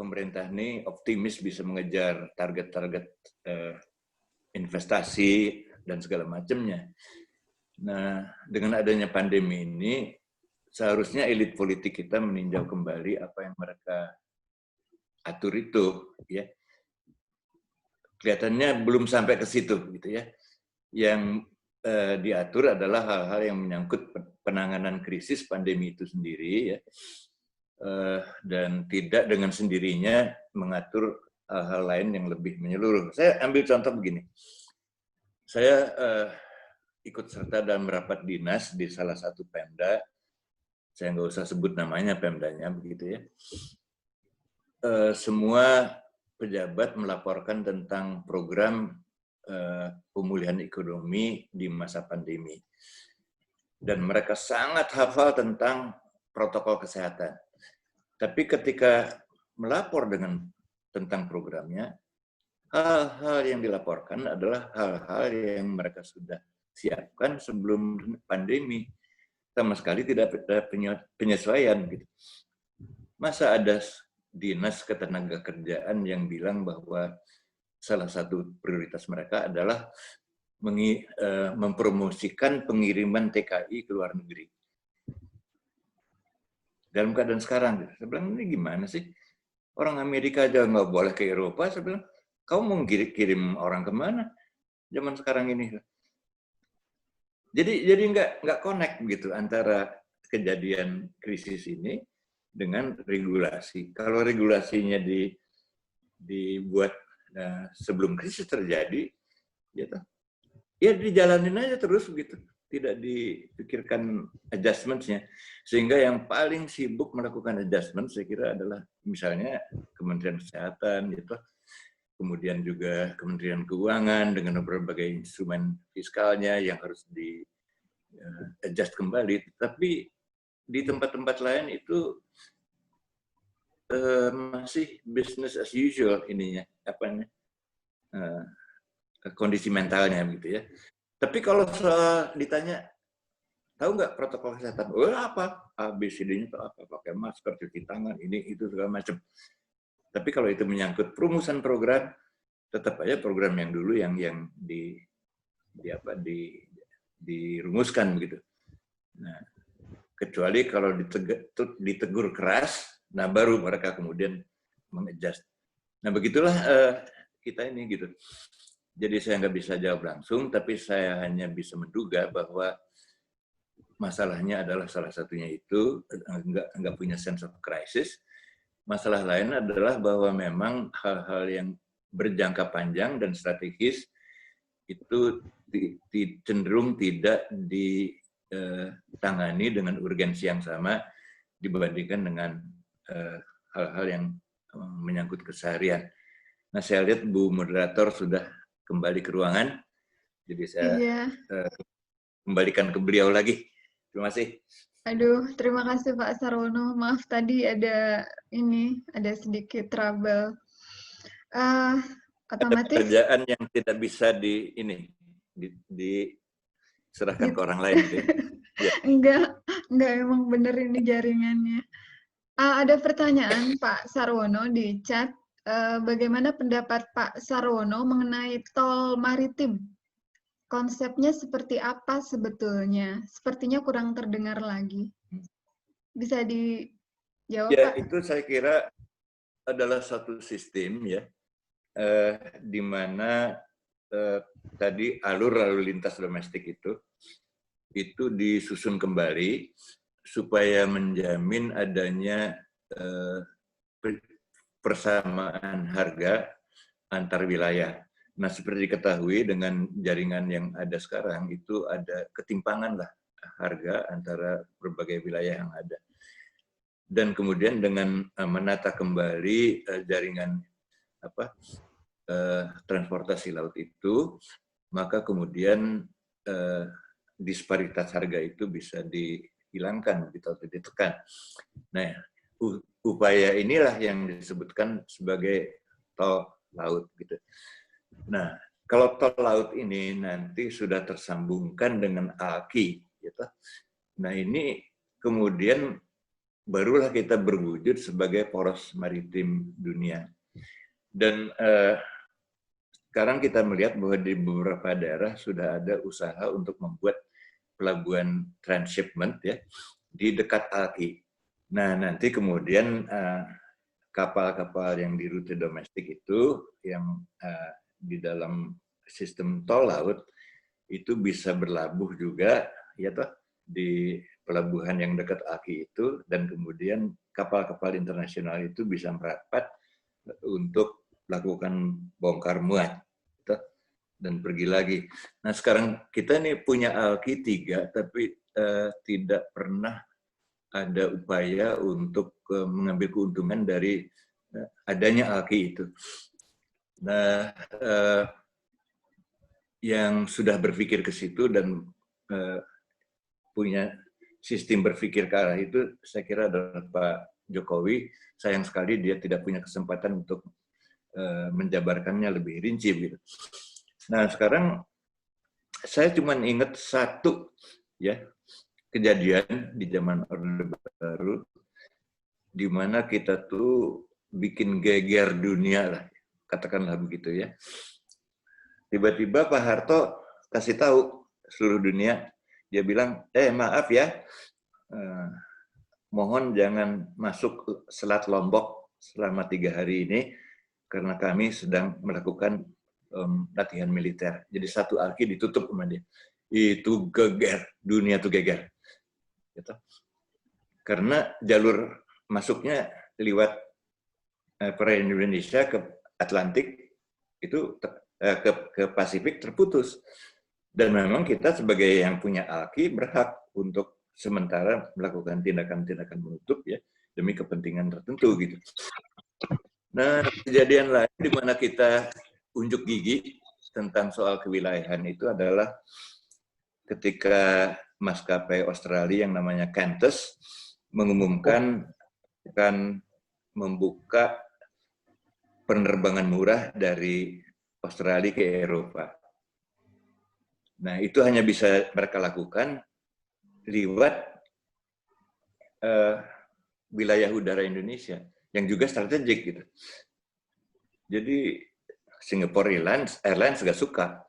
pemerintah ini optimis bisa mengejar target-target investasi dan segala macamnya. Nah, dengan adanya pandemi ini, seharusnya elit politik kita meninjau kembali apa yang mereka atur itu, ya. Kelihatannya belum sampai ke situ, gitu ya. Yang diatur adalah hal-hal yang menyangkut penanganan krisis pandemi itu sendiri, ya. Dan tidak dengan sendirinya mengatur hal-hal lain yang lebih menyeluruh. Saya ambil contoh begini. Saya ikut serta dalam rapat dinas di salah satu Pemda. Saya nggak usah sebut namanya Pemdanya, begitu ya. Semua pejabat melaporkan tentang program pemulihan ekonomi di masa pandemi. Dan mereka sangat hafal tentang protokol kesehatan. Tapi ketika melapor tentang programnya, hal-hal yang dilaporkan adalah hal-hal yang mereka sudah siapkan sebelum pandemi. Sama sekali tidak ada penyesuaian. Gitu. Masa ada dinas ketenagakerjaan yang bilang bahwa salah satu prioritas mereka adalah mempromosikan pengiriman TKI ke luar negeri. Dalam keadaan sekarang, saya bilang, ini gimana sih? Orang Amerika aja nggak boleh ke Eropa, saya bilang, kamu mau kirim orang kemana? Zaman sekarang ini. Jadi nggak connect gitu antara kejadian krisis ini dengan regulasi. Kalau regulasinya dibuat sebelum krisis terjadi, gitu, ya dijalanin aja terus gitu. Tidak dipikirkan adjustment-nya. Sehingga yang paling sibuk melakukan adjustment saya kira adalah misalnya Kementerian Kesehatan, gitu. Kemudian juga Kementerian Keuangan dengan berbagai instrumen fiskalnya yang harus di-adjust kembali. Tapi di tempat-tempat lain itu masih business as usual ininya, kondisi mentalnya gitu ya. Tapi kalau ditanya, tahu nggak protokol kesehatan? Oh apa? ABCD-nya itu apa? Pakai masker, cuci tangan, ini, itu, segala macam. Tapi kalau itu menyangkut perumusan program, tetap aja program yang dulu yang dirumuskan begitu. Nah, kecuali kalau ditegur keras, nah baru mereka kemudian mengadjust. Nah begitulah kita ini gitu. Jadi saya nggak bisa jawab langsung, tapi saya hanya bisa menduga bahwa masalahnya adalah salah satunya itu nggak punya sense of crisis. Masalah lain adalah bahwa memang hal-hal yang berjangka panjang dan strategis itu cenderung tidak ditangani dengan urgensi yang sama dibandingkan dengan hal-hal yang menyangkut keseharian. Nah, saya lihat Bu Moderator sudah kembali ke ruangan, jadi saya kembalikan ke beliau lagi. Terima kasih. Aduh, terima kasih Pak Sarwono. Maaf tadi ada sedikit trouble. Otomatis kerjaan yang tidak bisa diserahkan ke orang lain gitu ya. Ya. Enggak emang bener ini jaringannya. Ada pertanyaan Pak Sarwono di chat. Bagaimana pendapat Pak Sarwono mengenai tol maritim? Konsepnya seperti apa sebetulnya? Sepertinya kurang terdengar lagi. Bisa dijawab, Ya, Pak? itu saya kira adalah satu sistem ya, di mana tadi alur lalu lintas domestik itu disusun kembali supaya menjamin adanya persamaan harga antar wilayah. Nah, seperti diketahui dengan jaringan yang ada sekarang itu ada ketimpangan lah harga antara berbagai wilayah yang ada. Dan kemudian dengan menata kembali jaringan transportasi laut itu, maka kemudian disparitas harga itu bisa dihilangkan atau ditekan. Nah, upaya inilah yang disebutkan sebagai tol laut gitu. Nah, kalau tol laut ini nanti sudah tersambungkan dengan ALKI gitu. Nah, ini kemudian barulah kita berwujud sebagai poros maritim dunia. Dan sekarang kita melihat bahwa di beberapa daerah sudah ada usaha untuk membuat pelabuhan transshipment ya di dekat Alki. Nah, nanti kemudian kapal-kapal yang di rute domestik itu yang di dalam sistem tol laut itu bisa berlabuh juga ya toh di pelabuhan yang dekat Alki itu, dan kemudian kapal-kapal internasional itu bisa merapat untuk melakukan bongkar muat dan pergi lagi. Nah, sekarang kita nih punya Alki 3, tapi tidak pernah ada upaya untuk mengambil keuntungan dari adanya Alki itu. Nah, yang sudah berpikir ke situ dan punya sistem berpikir ke arah itu, saya kira adalah Pak Jokowi. Sayang sekali dia tidak punya kesempatan untuk menjabarkannya lebih rinci gitu. Nah, sekarang saya cuma ingat satu ya kejadian di zaman Orde Baru di mana kita tuh bikin geger dunia lah, katakanlah begitu ya. Tiba-tiba Pak Harto kasih tahu seluruh dunia, dia bilang, maaf ya, mohon jangan masuk Selat Lombok selama 3 hari ini, karena kami sedang melakukan latihan militer. Jadi satu Alki ditutup sama dia. Itu geger, dunia tuh geger. Gitu. Karena jalur masuknya lewat perairan Indonesia ke Atlantik, itu ke Pasifik terputus. Dan memang kita sebagai yang punya Alki berhak untuk sementara melakukan tindakan-tindakan menutup ya demi kepentingan tertentu gitu. Nah, kejadian lain di mana kita unjuk gigi tentang soal kewilayahan itu adalah ketika maskapai Australia yang namanya Qantas mengumumkan akan membuka penerbangan murah dari Australia ke Eropa. Nah, itu hanya bisa mereka lakukan lewat wilayah udara Indonesia yang juga strategik gitu. Jadi Singapore Airlines nggak suka,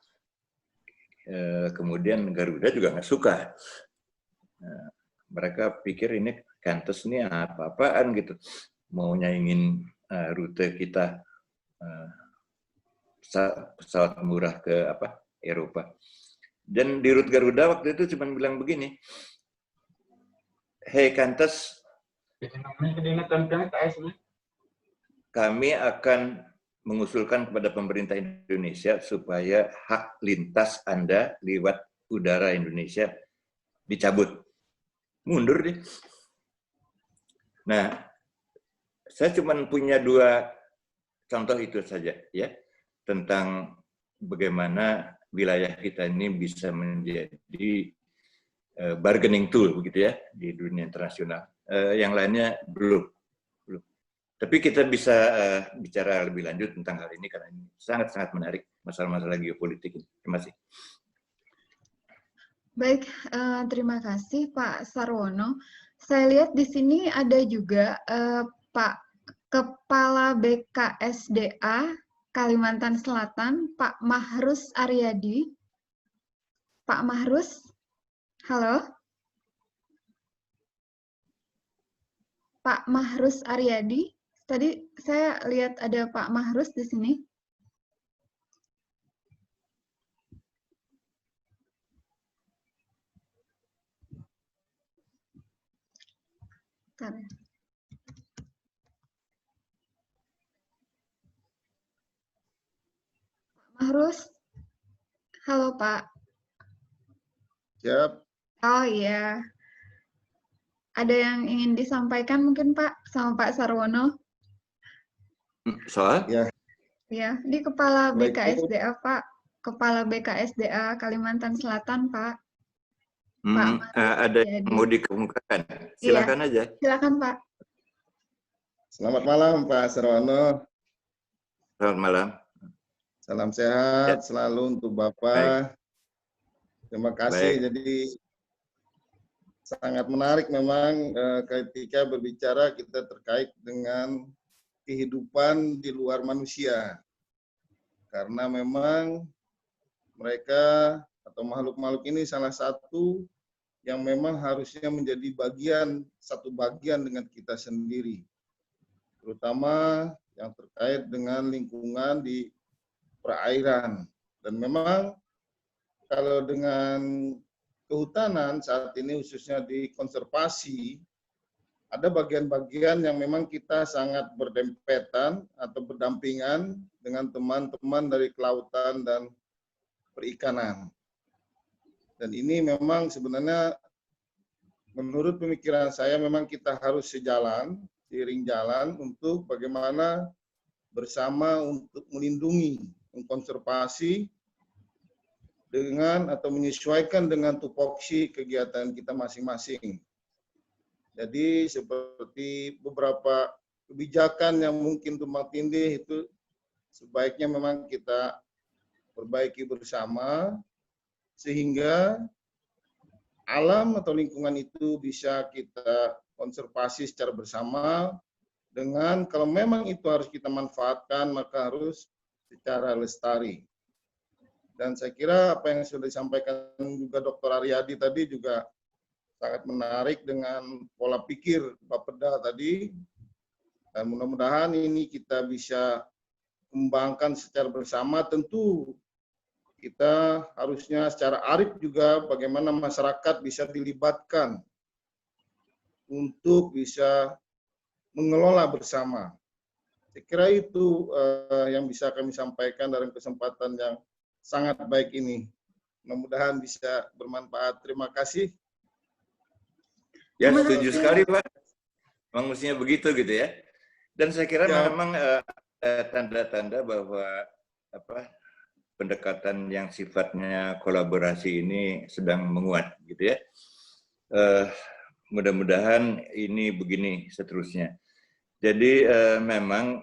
kemudian Garuda juga nggak suka. Mereka pikir ini Qantas ini apa-apaan gitu, mau nyaingin rute kita pesawat murah ke Eropa. Dan di rute Garuda waktu itu cuma bilang begini, hey Qantas, kami akan mengusulkan kepada pemerintah Indonesia supaya hak lintas Anda lewat udara Indonesia dicabut. Mundur deh. Nah, saya cuma punya 2 contoh itu saja ya, tentang bagaimana wilayah kita ini bisa menjadi bargaining tool begitu ya di dunia internasional. Yang lainnya belum. Tapi kita bisa bicara lebih lanjut tentang hal ini karena ini sangat-sangat menarik, masalah-masalah geopolitik. Terima kasih. Baik, terima kasih Pak Sarwono. Saya lihat di sini ada juga Pak Kepala BKSDA Kalimantan Selatan, Pak Mahrus Aryadi. Pak Mahrus, halo? Pak Mahrus Aryadi, tadi saya lihat ada Pak Mahrus di sini. Pak Mahrus, halo Pak. Siap. Oh iya. Ada yang ingin disampaikan mungkin Pak sama Pak Sarwono? Soal? Ya. Ya, di Kepala BKSDA Pak. Kepala BKSDA Kalimantan Selatan Pak. Ada yang mau dikemukakan? Silakan aja. Silakan Pak. Selamat malam Pak Sarwono. Selamat malam. Salam sehat selalu untuk Bapak. Terima kasih. Baik. Jadi sangat menarik memang ketika berbicara kita terkait dengan kehidupan di luar manusia. Karena memang mereka atau makhluk-makhluk ini salah satu yang memang harusnya menjadi satu bagian dengan kita sendiri. Terutama yang terkait dengan lingkungan di perairan. Dan memang kalau dengan kehutanan saat ini khususnya di konservasi, ada bagian-bagian yang memang kita sangat berdempetan atau berdampingan dengan teman-teman dari kelautan dan perikanan. Dan ini memang sebenarnya menurut pemikiran saya memang kita harus seiring jalan untuk bagaimana bersama untuk melindungi, mengkonservasi dengan atau menyesuaikan dengan tupoksi kegiatan kita masing-masing. Jadi seperti beberapa kebijakan yang mungkin tumpang tindih itu sebaiknya memang kita perbaiki bersama sehingga alam atau lingkungan itu bisa kita konservasi secara bersama dengan kalau memang itu harus kita manfaatkan maka harus secara lestari. Dan saya kira apa yang sudah disampaikan juga Dr. Aryadi tadi juga sangat menarik dengan pola pikir Bapeda tadi. Dan mudah-mudahan ini kita bisa kembangkan secara bersama. Tentu kita harusnya secara arif juga bagaimana masyarakat bisa dilibatkan untuk bisa mengelola bersama. Saya kira itu yang bisa kami sampaikan dalam kesempatan yang sangat baik ini. Mudah-mudahan bisa bermanfaat. Terima kasih. Ya, setuju sekali, Pak. Memang mestinya begitu gitu ya. Dan saya kira memang tanda-tanda bahwa pendekatan yang sifatnya kolaborasi ini sedang menguat gitu ya. Mudah-mudahan ini begini seterusnya. Jadi memang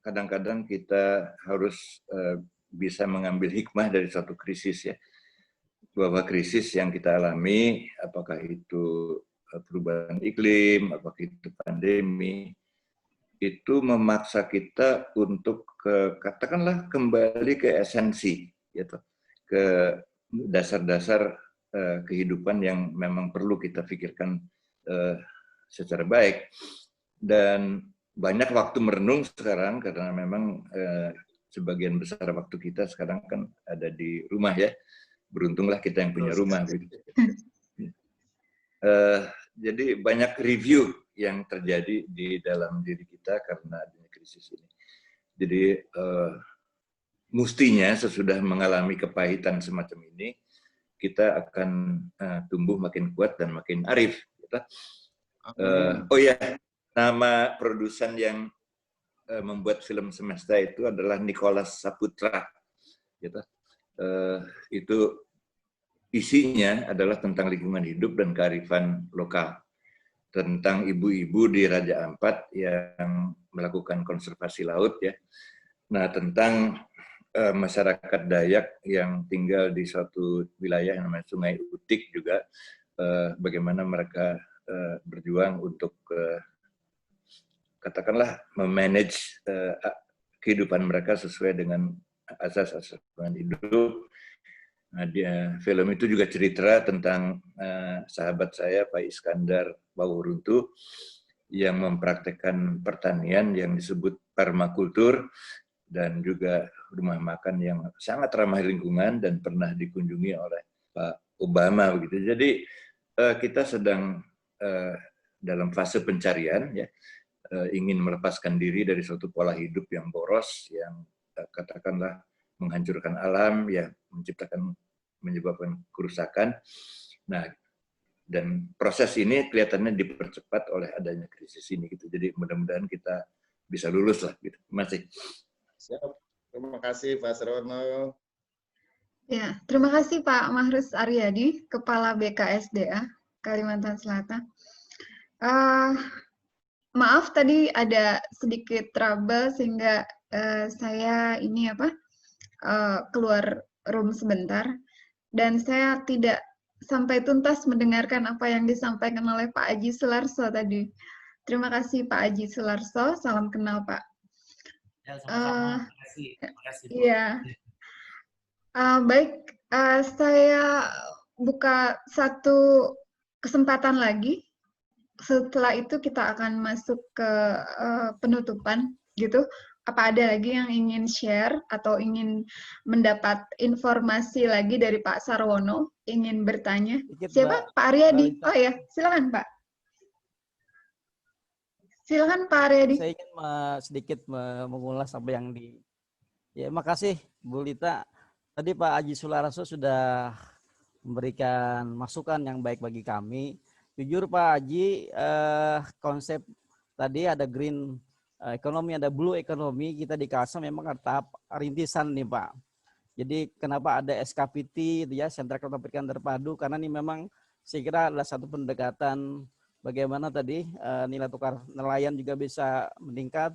kadang-kadang kita harus bisa mengambil hikmah dari suatu krisis ya. Bahwa krisis yang kita alami, apakah itu perubahan iklim, apakah itu pandemi, itu memaksa kita untuk katakanlah kembali ke esensi, gitu, ke dasar-dasar kehidupan yang memang perlu kita pikirkan secara baik. Dan banyak waktu merenung sekarang karena memang sebagian besar waktu kita sekarang kan ada di rumah ya. Beruntunglah kita yang punya rumah. Jadi banyak review yang terjadi di dalam diri kita karena adanya krisis ini. Jadi mestinya sesudah mengalami kepahitan semacam ini, kita akan tumbuh makin kuat dan makin arif. Oh ya, nama produsen yang membuat film Semesta itu adalah Nicholas Saputra. Gitu. Itu isinya adalah tentang lingkungan hidup dan kearifan lokal. Tentang ibu-ibu di Raja Ampat yang melakukan konservasi laut ya. Nah, tentang masyarakat Dayak yang tinggal di suatu wilayah yang namanya Sungai Utik juga, bagaimana mereka berjuang untuk katakanlah memanage kehidupan mereka sesuai dengan asas-asas hidup. Nah, film itu juga cerita tentang sahabat saya Pak Iskandar Bawuruntu yang mempraktekkan pertanian yang disebut permakultur dan juga rumah makan yang sangat ramah lingkungan dan pernah dikunjungi oleh Pak Obama begitu. Jadi kita sedang dalam fase pencarian ya. Ingin melepaskan diri dari suatu pola hidup yang boros, yang katakanlah menghancurkan alam, ya menyebabkan kerusakan. Nah, dan proses ini kelihatannya dipercepat oleh adanya krisis ini gitu. Jadi mudah-mudahan kita bisa lulus lah gitu. Masih. Siap. Terima kasih Pak Sarwono. Ya, terima kasih Pak Mahrus Aryadi, Kepala BKSDA Kalimantan Selatan. Maaf tadi ada sedikit trouble sehingga saya ini keluar room sebentar dan saya tidak sampai tuntas mendengarkan apa yang disampaikan oleh Pak Aji Sularso tadi. Terima kasih Pak Aji Sularso, salam kenal Pak. Ya, sama-sama. Terima kasih. Terima kasih, Bu. Iya. Baik, saya buka satu kesempatan lagi. Setelah itu kita akan masuk ke penutupan, gitu. Apa ada lagi yang ingin share atau ingin mendapat informasi lagi dari Pak Sarwono? Ingin bertanya? Siapa? Pak Aryadi. Oh ya, silakan Pak. Silakan Pak Aryadi. Saya ingin sedikit mengulas apa yang ya, makasih Bu Lita. Tadi Pak Aji Sularso sudah memberikan masukan yang baik bagi kami. Jujur Pak Aji, konsep tadi ada green ekonomi, ada blue ekonomi, kita di Kalsel memang ada tahap rintisan nih Pak. Jadi kenapa ada SKPT itu ya, Sentra Kelautan Perikanan Terpadu, karena ini memang saya kira adalah satu pendekatan bagaimana tadi nilai tukar nelayan juga bisa meningkat.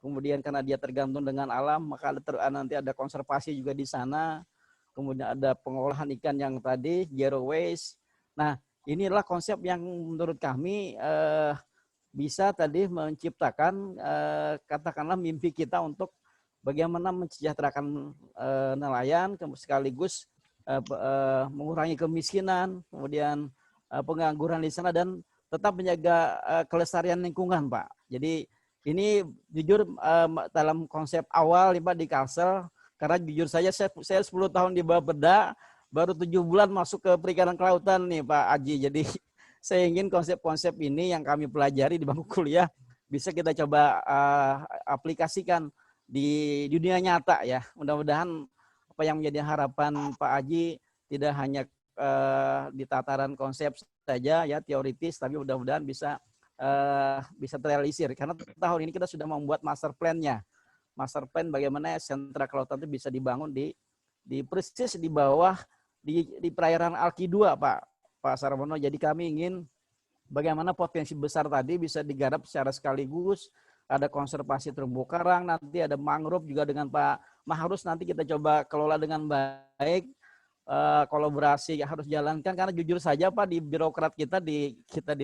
Kemudian karena dia tergantung dengan alam, maka nanti ada konservasi juga di sana. Kemudian ada pengolahan ikan yang tadi, zero waste. Nah, inilah konsep yang menurut kami bisa tadi menciptakan katakanlah mimpi kita untuk bagaimana mensejahterakan nelayan, sekaligus mengurangi kemiskinan, kemudian pengangguran di sana, dan tetap menjaga kelestarian lingkungan, Pak. Jadi ini jujur dalam konsep awal nih Pak di Kalsel, karena jujur saja saya 10 tahun di Bapeda, baru 7 bulan masuk ke perikanan kelautan nih Pak Aji. Jadi saya ingin konsep-konsep ini yang kami pelajari di bangku kuliah bisa kita coba aplikasikan di dunia nyata ya. Mudah-mudahan apa yang menjadi harapan Pak Aji tidak hanya di tataran konsep saja ya, teoritis, tapi mudah-mudahan bisa terrealisir. Karena tahun ini kita sudah membuat master plan-nya. Master plan bagaimana sentra kelautan itu bisa dibangun di persis di bawah di perairan Alki 2 Pak Sarwono. Jadi kami ingin bagaimana potensi besar tadi bisa digarap secara sekaligus. Ada konservasi terumbu karang, nanti ada mangrove juga dengan Pak Maharus, nanti kita coba kelola dengan baik. Kolaborasi harus jalankan, karena jujur saja Pak di birokrat kita di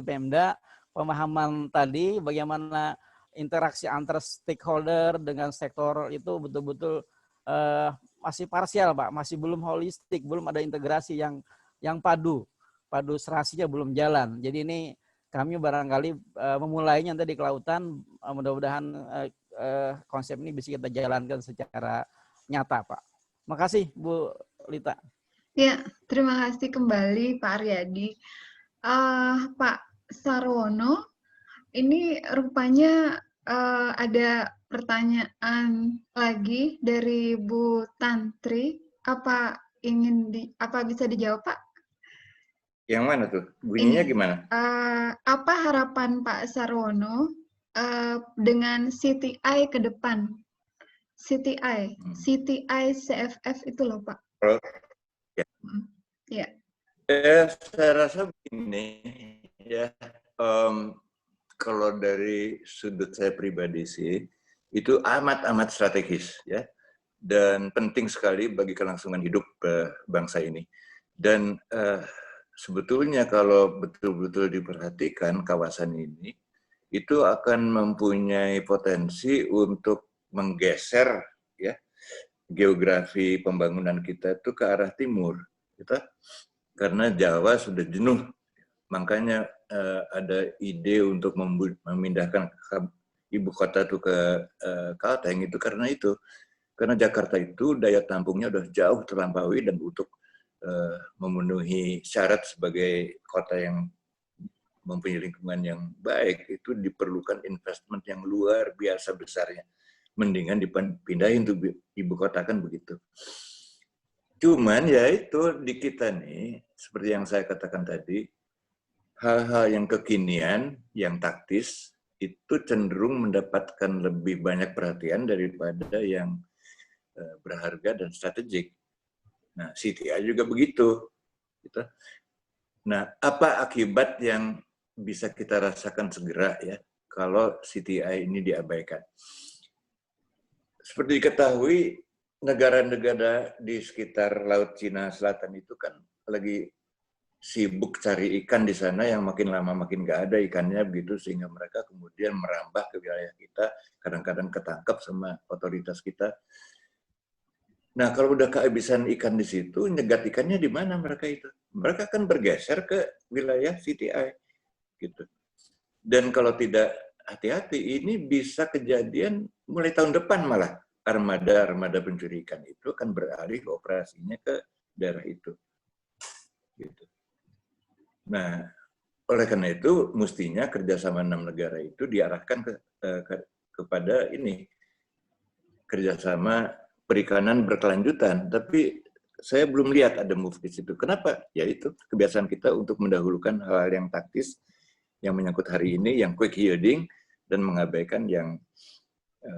Pemda, pemahaman tadi bagaimana interaksi antar stakeholder dengan sektor itu betul-betul masih parsial Pak, masih belum holistik, belum ada integrasi yang padu serasinya belum jalan. Jadi ini kami barangkali memulainya nanti di kelautan, mudah-mudahan konsep ini bisa kita jalankan secara nyata Pak. Makasih Bu Lita. Ya, terima kasih kembali Pak Aryadi. Pak Sarwono, ini rupanya ada pertanyaan lagi dari Bu Tantri. Apa bisa dijawab Pak? Yang mana tuh? Bunyinya gimana? Apa harapan Pak Sarwono dengan CTI ke depan? CTI CFF itu loh Pak. Ya. Saya rasa begini ya, kalau dari sudut saya pribadi sih itu amat strategis ya, dan penting sekali bagi kelangsungan hidup bangsa ini. Dan sebetulnya kalau betul-betul diperhatikan kawasan ini itu akan mempunyai potensi untuk menggeser ya geografi pembangunan kita itu ke arah timur, gitu. Karena Jawa sudah jenuh, makanya ada ide untuk memindahkan ibu kota itu ke Kalteng itu karena itu. Karena Jakarta itu daya tampungnya sudah jauh terlampaui, dan untuk memenuhi syarat sebagai kota yang mempunyai lingkungan yang baik itu diperlukan investment yang luar biasa besarnya. Mendingan dipindahin tuh ibu kota, kan begitu. Cuman ya itu di kita nih, seperti yang saya katakan tadi, hal-hal yang kekinian, yang taktis, itu cenderung mendapatkan lebih banyak perhatian daripada yang berharga dan strategik. Nah, CTI juga begitu. Nah, apa akibat yang bisa kita rasakan segera ya kalau CTI ini diabaikan? Seperti diketahui, negara-negara di sekitar Laut Cina Selatan itu kan lagi sibuk cari ikan di sana yang makin lama makin nggak ada ikannya begitu, sehingga mereka kemudian merambah ke wilayah kita, kadang-kadang ketangkap sama otoritas kita. Nah, kalau udah kehabisan ikan di situ, nyegat ikannya di mana mereka itu? Mereka kan bergeser ke wilayah CTI gitu. Dan kalau tidak hati-hati, ini bisa kejadian mulai tahun depan malah armada pencuri ikan itu akan beralih operasinya ke daerah itu. Gitu. Nah, oleh karena itu mestinya kerjasama 6 negara itu diarahkan kepada ini kerjasama perikanan berkelanjutan. Tapi saya belum lihat ada move di situ. Kenapa? Ya itu kebiasaan kita untuk mendahulukan hal-hal yang taktis yang menyangkut hari ini, yang quick yielding, dan mengabaikan yang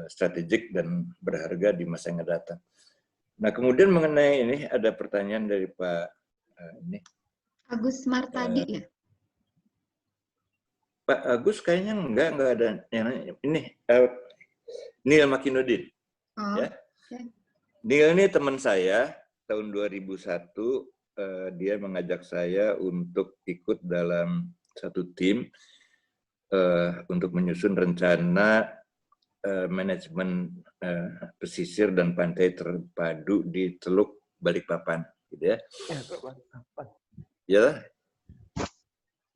strategik dan berharga di masa yang akan datang. Nah, kemudian mengenai ini ada pertanyaan dari Pak ini. Agus Martadi ya? Pak Agus kayaknya enggak ada yang ini Neil Makinudin. Oh, ya. Okay. Neil ini teman saya tahun 2001 dia mengajak saya untuk ikut dalam satu tim untuk menyusun rencana manajemen pesisir dan pantai terpadu di Teluk Balikpapan, gitu ya. Ya,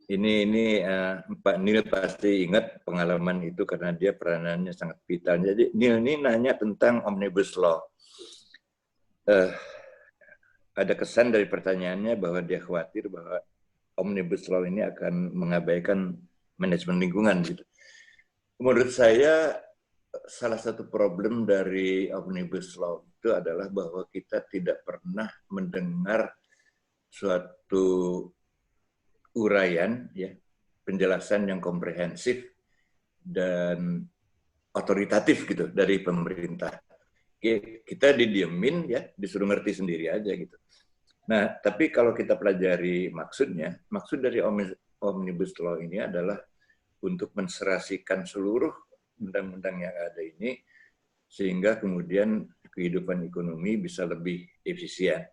ini Pak Neil pasti ingat pengalaman itu karena dia peranannya sangat vital. Jadi Neil ini nanya tentang Omnibus Law. Ada kesan dari pertanyaannya bahwa dia khawatir bahwa Omnibus Law ini akan mengabaikan manajemen lingkungan. Gitu. Menurut saya salah satu problem dari Omnibus Law itu adalah bahwa kita tidak pernah mendengar suatu uraian, ya, penjelasan yang komprehensif dan otoritatif gitu dari pemerintah. Kita didiemin, ya, disuruh ngerti sendiri aja gitu. Nah, tapi kalau kita pelajari maksudnya, maksud dari Omnibus Law ini adalah untuk menserasikan seluruh undang-undang yang ada ini sehingga kemudian kehidupan ekonomi bisa lebih efisien.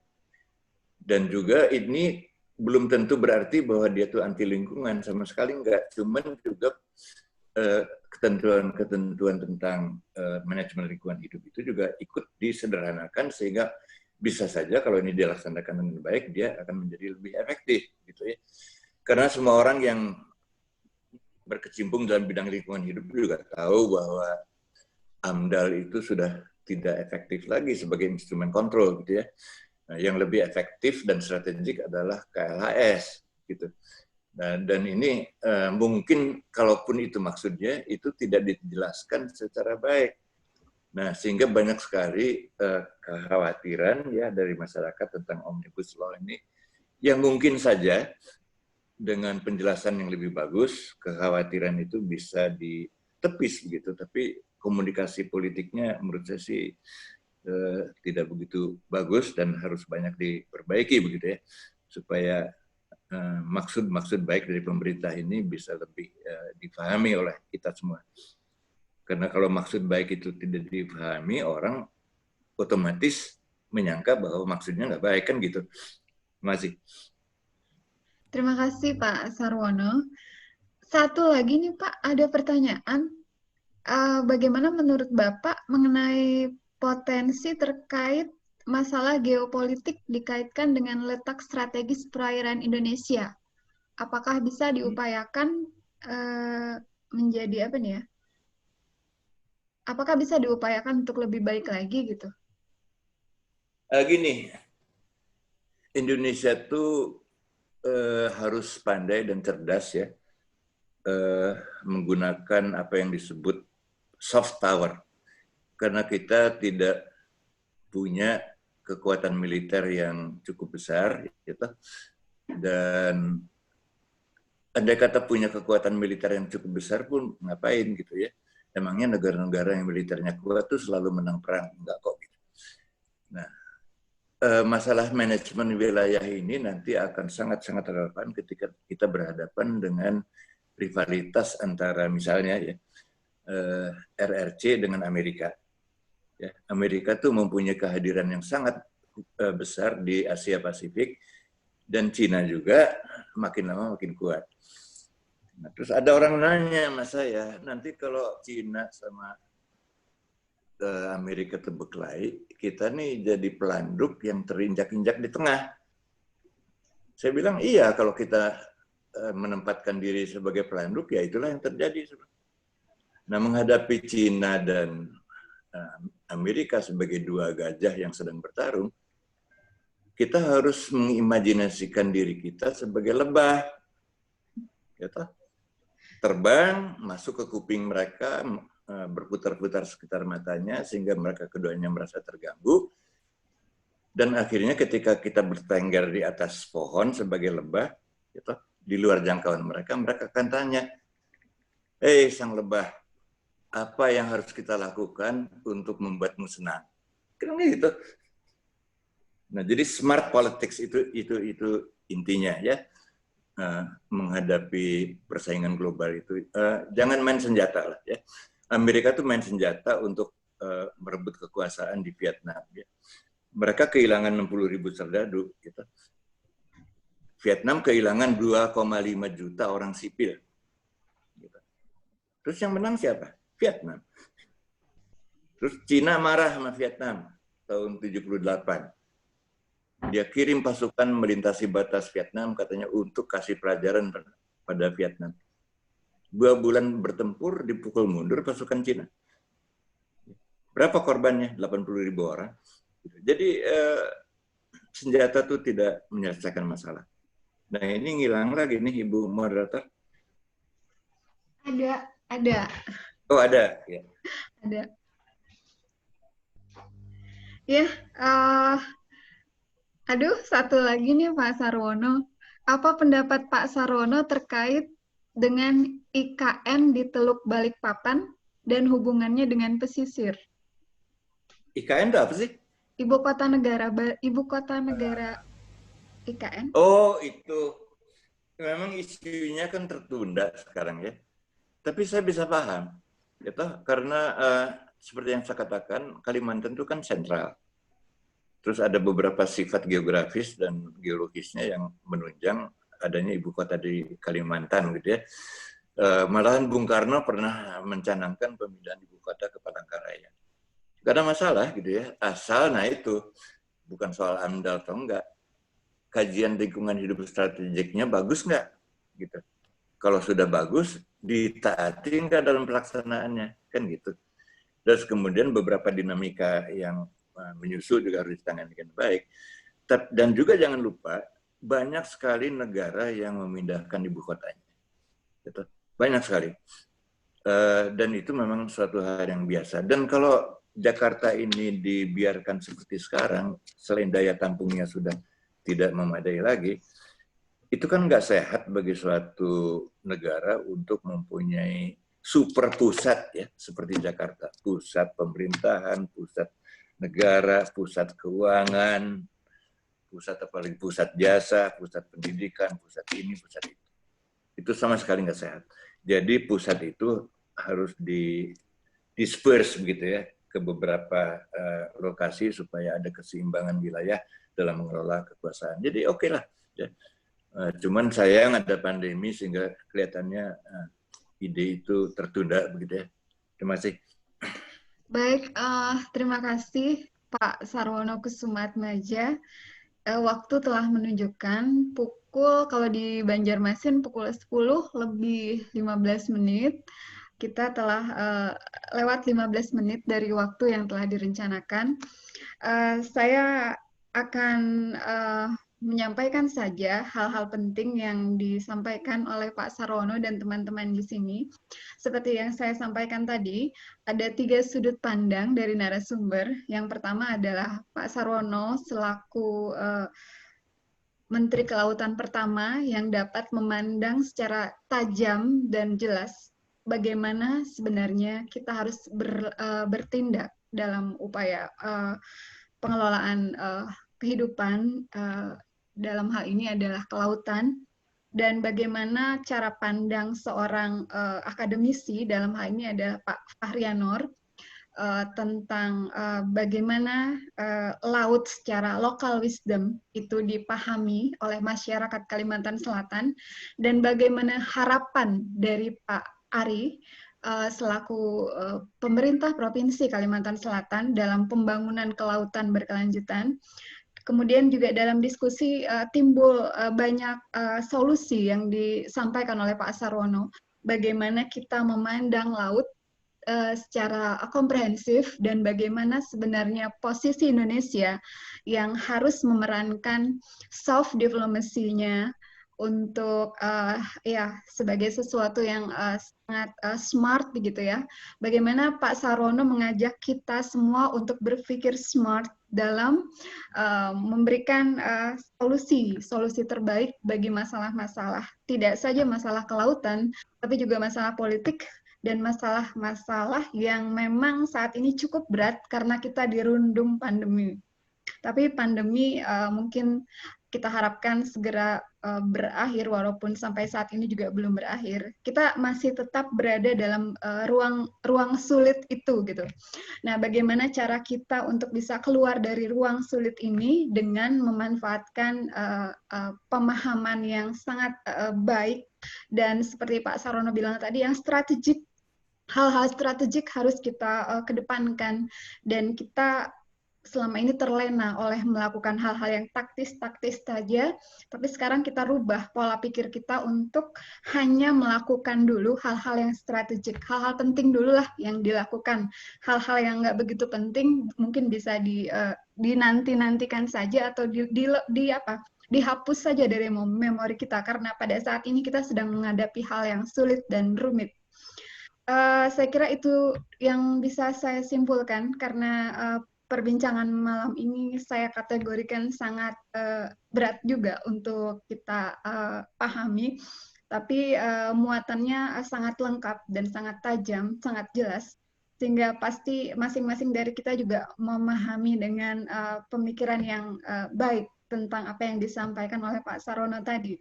Dan juga ini belum tentu berarti bahwa dia tuh anti lingkungan, sama sekali enggak. Cuman juga ketentuan-ketentuan tentang manajemen lingkungan hidup itu juga ikut disederhanakan sehingga bisa saja kalau ini dilaksanakan dengan baik dia akan menjadi lebih efektif gitu ya. Karena semua orang yang berkecimpung dalam bidang lingkungan hidup juga tahu bahwa AMDAL itu sudah tidak efektif lagi sebagai instrumen kontrol gitu ya. Nah, yang lebih efektif dan strategik adalah KLHS gitu. Nah, dan ini mungkin kalaupun itu maksudnya itu tidak dijelaskan secara baik. Nah, sehingga banyak sekali kekhawatiran ya dari masyarakat tentang Omnibus Law ini yang mungkin saja dengan penjelasan yang lebih bagus kekhawatiran itu bisa ditepis begitu. Tapi komunikasi politiknya menurut saya sih tidak begitu bagus dan harus banyak diperbaiki begitu ya supaya maksud-maksud baik dari pemerintah ini bisa lebih dipahami oleh kita semua. Karena kalau maksud baik itu tidak dipahami, orang otomatis menyangka bahwa maksudnya nggak baik kan gitu. Masih. Terima kasih Pak Sarwono. Satu lagi nih Pak, ada pertanyaan. Bagaimana menurut Bapak mengenai potensi terkait masalah geopolitik dikaitkan dengan letak strategis perairan Indonesia? Apakah bisa diupayakan menjadi apa nih ya? Apakah bisa diupayakan untuk lebih baik lagi gitu? Gini, Indonesia tuh harus pandai dan cerdas ya menggunakan apa yang disebut soft power. Karena kita tidak punya kekuatan militer yang cukup besar, gitu. Dan andai kata punya kekuatan militer yang cukup besar pun ngapain gitu ya? Emangnya negara-negara yang militernya kuat tuh selalu menang perang? Enggak kok. Gitu. Nah, masalah manajemen wilayah ini nanti akan sangat-sangat relevan ketika kita berhadapan dengan rivalitas antara misalnya ya RRC dengan Amerika. Ya, Amerika tuh mempunyai kehadiran yang sangat besar di Asia Pasifik Dan Cina juga makin lama makin kuat. Nah, terus ada orang nanya sama saya, nanti kalau Cina sama Amerika terbekelahi, kita nih jadi pelanduk yang terinjak-injak di tengah. Saya bilang, iya, kalau kita menempatkan diri sebagai pelanduk, ya itulah yang terjadi. Nah, menghadapi Cina dan Amerika sebagai dua gajah yang sedang bertarung, kita harus mengimajinasikan diri kita sebagai lebah. Gitu. Terbang, masuk ke kuping mereka, berputar-putar sekitar matanya, sehingga mereka keduanya merasa terganggu. Dan akhirnya ketika kita bertengger di atas pohon sebagai lebah, gitu, di luar jangkauan mereka, mereka akan tanya, "Hei sang lebah, apa yang harus kita lakukan untuk membuatmu senang?" Kan gitu. Nah, jadi smart politics itu intinya ya. Menghadapi persaingan global itu, jangan main senjata lah ya. Amerika tuh main senjata untuk merebut kekuasaan di Vietnam. Ya. Mereka kehilangan 60.000 serdadu. Gitu. Vietnam kehilangan 2,5 juta orang sipil. Gitu. Terus yang menang siapa? Vietnam. Terus Cina marah sama Vietnam tahun 78. Dia kirim pasukan melintasi batas Vietnam katanya untuk kasih pelajaran pada Vietnam. 2 bulan bertempur dipukul mundur pasukan Cina. Berapa korbannya? 80.000 orang. Jadi senjata itu tidak menyelesaikan masalah. Nah ini ngilang lagi nih Ibu Moderator. Ada. Oh ada. Ya. Ada. Ya, aduh, satu lagi nih Pak Sarwono. Apa pendapat Pak Sarwono terkait dengan IKN di Teluk Balikpapan dan hubungannya dengan pesisir? IKN itu apa sih? Ibu kota negara IKN. Oh itu. Memang isunya kan tertunda sekarang ya. Tapi saya bisa paham. Gitu, karena seperti yang saya katakan, Kalimantan itu kan sentral. Terus ada beberapa sifat geografis dan geologisnya yang menunjang adanya ibu kota di Kalimantan gitu ya. Malahan Bung Karno pernah mencanangkan pemindahan ibu kota ke Palangkaraya. Gak ada masalah gitu ya, asal nah itu bukan soal AMDAL atau enggak. Kajian lingkungan hidup strategiknya bagus nggak? Gitu. Kalau sudah bagus, ditaati nggak dalam pelaksanaannya, kan gitu. Terus kemudian beberapa dinamika yang menyusul juga harus ditangani dengan baik. Dan juga jangan lupa, banyak sekali negara yang memindahkan ibu kotanya. Gitu. Banyak sekali. Dan itu memang suatu hal yang biasa. Dan kalau Jakarta ini dibiarkan seperti sekarang, selain daya tampungnya sudah tidak memadai lagi, itu kan nggak sehat bagi suatu negara untuk mempunyai super pusat ya seperti Jakarta, pusat pemerintahan, pusat negara, pusat keuangan, pusat apalagi pusat jasa, pusat pendidikan, pusat ini, pusat itu. Itu sama sekali nggak sehat. Jadi pusat itu harus disperse begitu ya ke beberapa lokasi supaya ada keseimbangan wilayah dalam mengelola kekuasaan. Jadi oke lah. Ya. Cuman sayang ada pandemi sehingga kelihatannya ide itu tertunda begitu ya. Terima kasih. Baik, terima kasih Pak Sarwono Kusumaatmadja. Waktu telah menunjukkan pukul, kalau di Banjarmasin pukul 10 lebih 15 menit. Kita telah lewat 15 menit dari waktu yang telah direncanakan. Saya akan menyampaikan saja hal-hal penting yang disampaikan oleh Pak Sarwono dan teman-teman di sini. Seperti yang saya sampaikan tadi, ada 3 sudut pandang dari narasumber. Yang pertama adalah Pak Sarwono selaku Menteri Kelautan pertama yang dapat memandang secara tajam dan jelas bagaimana sebenarnya kita harus bertindak dalam upaya pengelolaan kehidupan dalam hal ini adalah kelautan, dan bagaimana cara pandang seorang akademisi dalam hal ini adalah Pak Fahrianor tentang bagaimana laut secara local wisdom itu dipahami oleh masyarakat Kalimantan Selatan, dan bagaimana harapan dari Pak Ari selaku pemerintah Provinsi Kalimantan Selatan dalam pembangunan kelautan berkelanjutan. Kemudian juga dalam diskusi timbul banyak solusi yang disampaikan oleh Pak Sarwono, bagaimana kita memandang laut secara komprehensif, dan bagaimana sebenarnya posisi Indonesia yang harus memerankan soft diplomacy-nya untuk ya sebagai sesuatu yang sangat smart begitu ya. Bagaimana Pak Sarwono mengajak kita semua untuk berpikir smart dalam memberikan solusi terbaik bagi masalah-masalah, tidak saja masalah kelautan, tapi juga masalah politik dan masalah-masalah yang memang saat ini cukup berat karena kita dirundung pandemi. Tapi pandemi mungkin kita harapkan segera berakhir, walaupun sampai saat ini juga belum berakhir. Kita masih tetap berada dalam ruang sulit itu gitu. Nah, bagaimana cara kita untuk bisa keluar dari ruang sulit ini dengan memanfaatkan pemahaman yang sangat baik, dan seperti Pak Sarwono bilang tadi, yang strategik. Hal-hal strategik harus kita kedepankan, dan kita selama ini terlena oleh melakukan hal-hal yang taktis saja, tapi sekarang kita rubah pola pikir kita untuk hanya melakukan dulu hal-hal yang strategik, hal-hal penting dulu lah yang dilakukan. Hal-hal yang nggak begitu penting mungkin bisa dinanti-nantikan saja, atau dihapus saja dari memori kita, karena pada saat ini kita sedang menghadapi hal yang sulit dan rumit. Saya kira itu yang bisa saya simpulkan, karena perbincangan malam ini saya kategorikan sangat berat juga untuk kita pahami, tapi muatannya sangat lengkap dan sangat tajam, sangat jelas, sehingga pasti masing-masing dari kita juga memahami dengan pemikiran yang baik tentang apa yang disampaikan oleh Pak Sarwono tadi.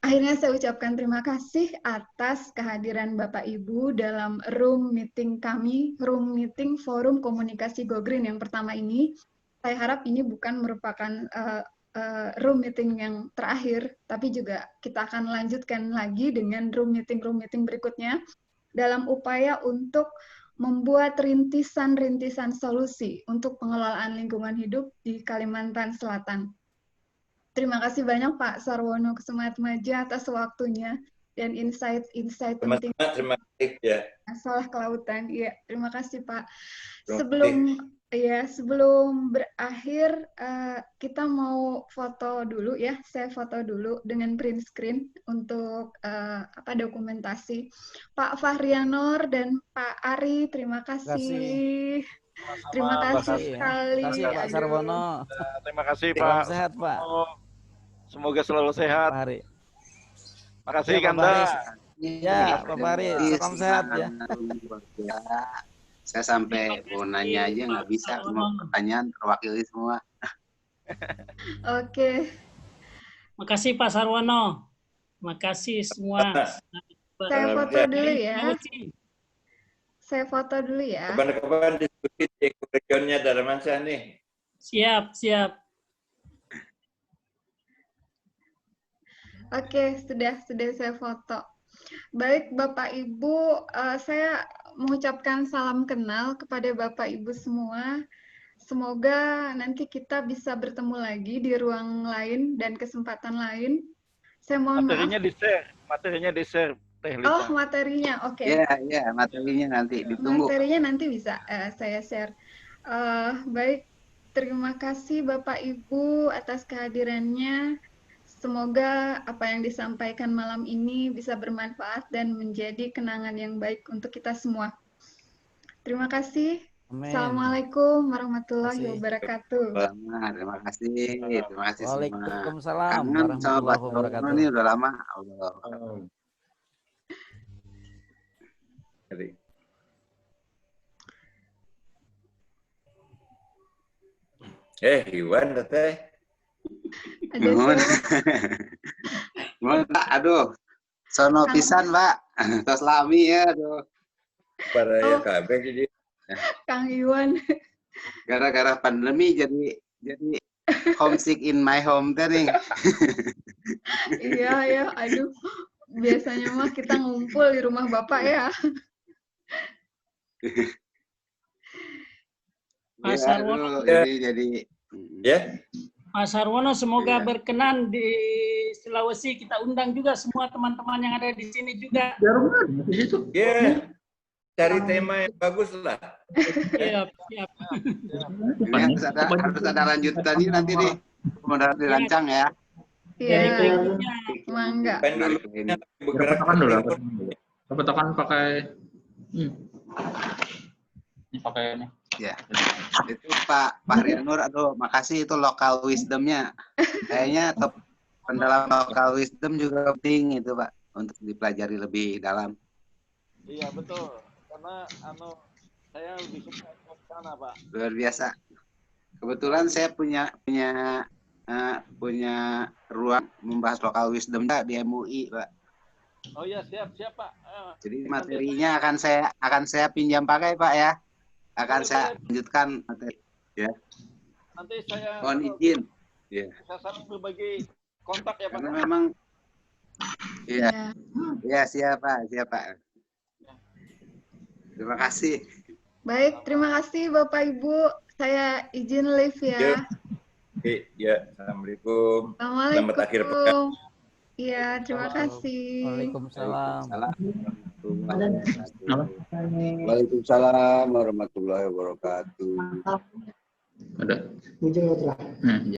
Akhirnya saya ucapkan terima kasih atas kehadiran Bapak Ibu dalam room meeting kami, room meeting Forum Komunikasi Go Green yang pertama ini. Saya harap ini bukan merupakan room meeting yang terakhir, tapi juga kita akan lanjutkan lagi dengan room meeting berikutnya dalam upaya untuk membuat rintisan-rintisan solusi untuk pengelolaan lingkungan hidup di Kalimantan Selatan. Terima kasih banyak Pak Sarwono Kusumaatmadja atas waktunya dan insight-insight penting. Terima kasih ya. Masalah kelautan. Iya, terima kasih Pak. Terima Sebelum berakhir kita mau foto dulu ya. Saya foto dulu dengan print screen untuk dokumentasi. Pak Fahrianur dan Pak Ari, terima kasih. Terima kasih sekali. Terima kasih Pak Sarwono. Terima kasih Pak. Sehat Pak. Semoga selalu sehat. Pak Hari. Makasih Ya, Kanda. Ya, Pak Hari. Salam sehat ya. Saya sampai mau nanya aja nggak bisa, semua pertanyaan terwakili semua. Oke. Makasih Pak Sarwono. Makasih semua. Saya foto dulu ya. Saya foto dulu ya. Kapan-kapan diskusi di regionnya Daramansyah nih. Siap. Oke, sudah saya foto. Baik, Bapak Ibu, saya mengucapkan salam kenal kepada Bapak Ibu semua. Semoga nanti kita bisa bertemu lagi di ruang lain dan kesempatan lain. Saya mohon Materinya di-share. Oh, materinya, oke. Iya, materinya nanti ditunggu. Materinya nanti bisa saya share. Baik, terima kasih Bapak Ibu atas kehadirannya. Semoga apa yang disampaikan malam ini bisa bermanfaat dan menjadi kenangan yang baik untuk kita semua. Terima kasih. Amin. Assalamualaikum warahmatullahi wabarakatuh. Terima kasih semua. Waalaikumsalam warahmatullahi wabarakatuh. Ini udah lama. Iwan teteh. Mbak, aduh. Sono pisan, Mbak. Tos lami ya, aduh. Para ya Oh. kabeh jadi Kang Iwan. Gara-gara pandemi jadi homesick in my home tadi. Iya ya, aduh. Biasanya mah kita ngumpul di rumah Bapak ya. Pak Ya, Sarwono, aduh, jadi ya. Pak Sarwono semoga Iya. berkenan di Sulawesi, kita undang juga semua teman-teman yang ada di sini juga. Ya. Cari tema yang bagus lah. Siap, siap. ini harus ada lanjutannya nanti nih. Mudah dirancang ya. Iya, Jadi berikutnya mangga. Kan dulu bergerak Petokan dulu. Petokan pakai ini pakai ini. Ya. Itu Pak Rinur, aduh makasih itu lokal wisdomnya. Kayaknya pendalam lokal wisdom juga penting itu Pak untuk dipelajari lebih dalam. Iya betul. Karena saya lebih suka ke sana, Pak. Luar biasa. Kebetulan saya punya ruang membahas lokal wisdom di MUI, Pak. Oh iya, siap Pak. Jadi materinya akan saya pinjam pakai, Pak ya. Akan saya lanjutkan materi. Ya. Nanti saya Mohon izin. Ya. saya saling berbagi kontak ya, Pak. Karena memang Iya. ya siap Pak. Terima kasih. Baik, terima kasih Bapak Ibu. Saya izin live ya. Oke, ya. Assalamualaikum. Assalamualaikum. Selamat akhir pekan. Iya, terima kasih. Waalaikumsalam. Waalaikumsalam warahmatullahi wabarakatuh. Ada.